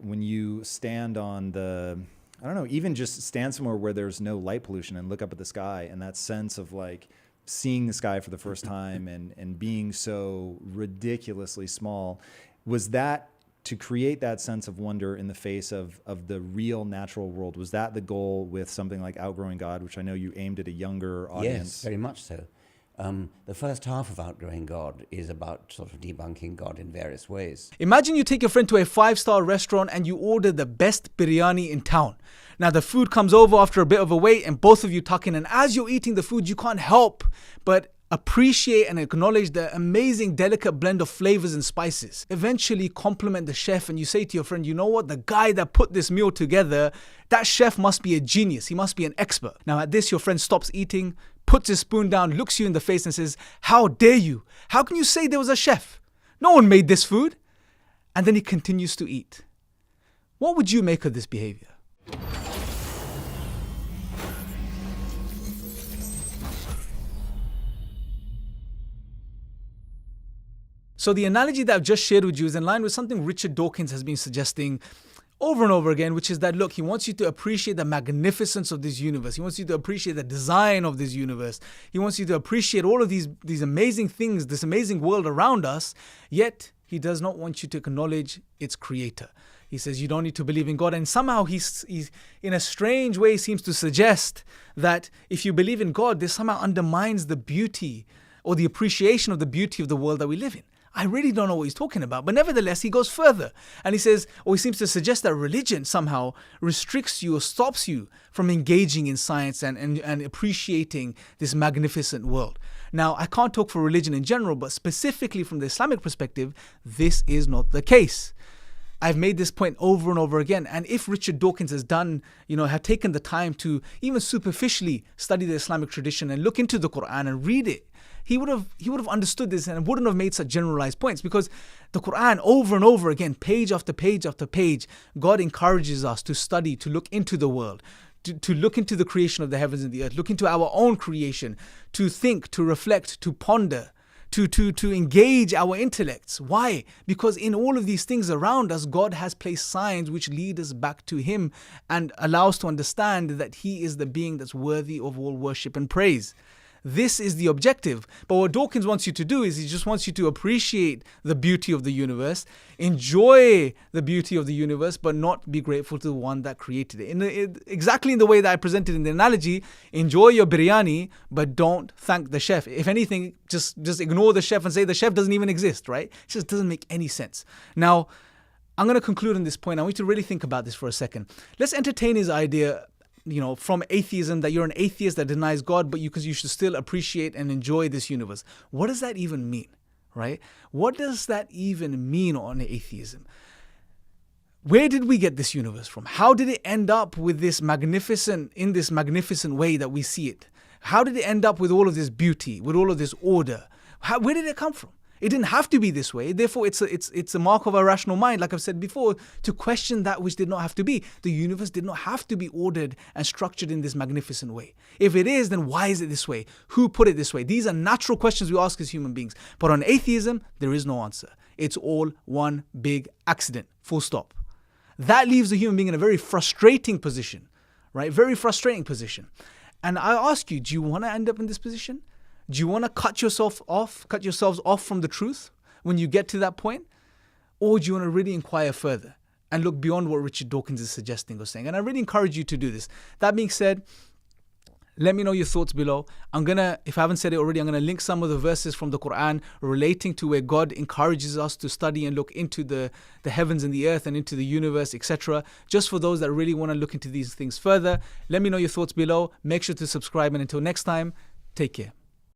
when you stand on the, I don't know, even just stand somewhere where there's no light pollution and look up at the sky, and that sense of like seeing the sky for the first time and being so ridiculously small, was that to create that sense of wonder in the face of the real natural world? Was that the goal with something like Outgrowing God, which I know you aimed at a younger audience? Yes, very much so. The first half of Outgrowing God is about sort of debunking God in various ways. Imagine you take your friend to a 5-star restaurant and you order the best biryani in town. Now the food comes over after a bit of a wait and both of you tuck in, and as you're eating the food you can't help but appreciate and acknowledge the amazing delicate blend of flavors and spices. Eventually compliment the chef and you say to your friend, you know what, the guy that put this meal together, that chef must be a genius, he must be an expert. Now at this your friend stops eating, puts his spoon down, looks you in the face and says, how dare you? How can you say there was a chef? No one made this food. And then he continues to eat. What would you make of this behavior? So the analogy that I've just shared with you is in line with something Richard Dawkins has been suggesting over and over again, which is that, look, he wants you to appreciate the magnificence of this universe. He wants you to appreciate the design of this universe. He wants you to appreciate all of these amazing things, this amazing world around us, yet he does not want you to acknowledge its creator. He says you don't need to believe in God, and somehow he's in a strange way seems to suggest that if you believe in God, this somehow undermines the beauty or the appreciation of the beauty of the world that we live in. I really don't know what he's talking about, but nevertheless, he goes further and he says, or he seems to suggest that religion somehow restricts you or stops you from engaging in science and appreciating this magnificent world. Now, I can't talk for religion in general, but specifically from the Islamic perspective, this is not the case. I've made this point over and over again. And if Richard Dawkins has done, had taken the time to even superficially study the Islamic tradition and look into the Qur'an and read it, he would have understood this and wouldn't have made such generalized points, because the Qur'an over and over again, page after page after page, God encourages us to study, to look into the world, to look into the creation of the heavens and the earth, look into our own creation, to think, to reflect, to ponder, to engage our intellects. Why? Because in all of these things around us, God has placed signs which lead us back to Him and allow us to understand that He is the being that's worthy of all worship and praise. This is the objective. But what Dawkins wants you to do is he just wants you to appreciate the beauty of the universe, enjoy the beauty of the universe, but not be grateful to the one that created it. Exactly in the way that I presented in the analogy, enjoy your biryani, but don't thank the chef. If anything, just ignore the chef and say the chef doesn't even exist, right? It just doesn't make any sense. Now, I'm going to conclude on this point. I want you to really think about this for a second. Let's entertain his idea from atheism, that you're an atheist that denies God, but you should still appreciate and enjoy this universe. What does that even mean, right? What does that even mean on atheism? Where did we get this universe from? How did it end up with this magnificent way that we see it? How did it end up with all of this beauty, with all of this order? Where did it come from? It didn't have to be this way. Therefore, it's a mark of a rational mind, like I've said before, to question that which did not have to be. The universe did not have to be ordered and structured in this magnificent way. If it is, then why is it this way? Who put it this way? These are natural questions we ask as human beings. But on atheism, there is no answer. It's all one big accident, full stop. That leaves the human being in a very frustrating position, right? Very frustrating position. And I ask you, do you want to end up in this position? Do you want to cut yourselves off from the truth when you get to that point? Or do you want to really inquire further and look beyond what Richard Dawkins is suggesting or saying? And I really encourage you to do this. That being said, let me know your thoughts below. If I haven't said it already, I'm going to link some of the verses from the Qur'an relating to where God encourages us to study and look into the heavens and the earth and into the universe, etc. Just for those that really want to look into these things further. Let me know your thoughts below. Make sure to subscribe. And until next time, take care.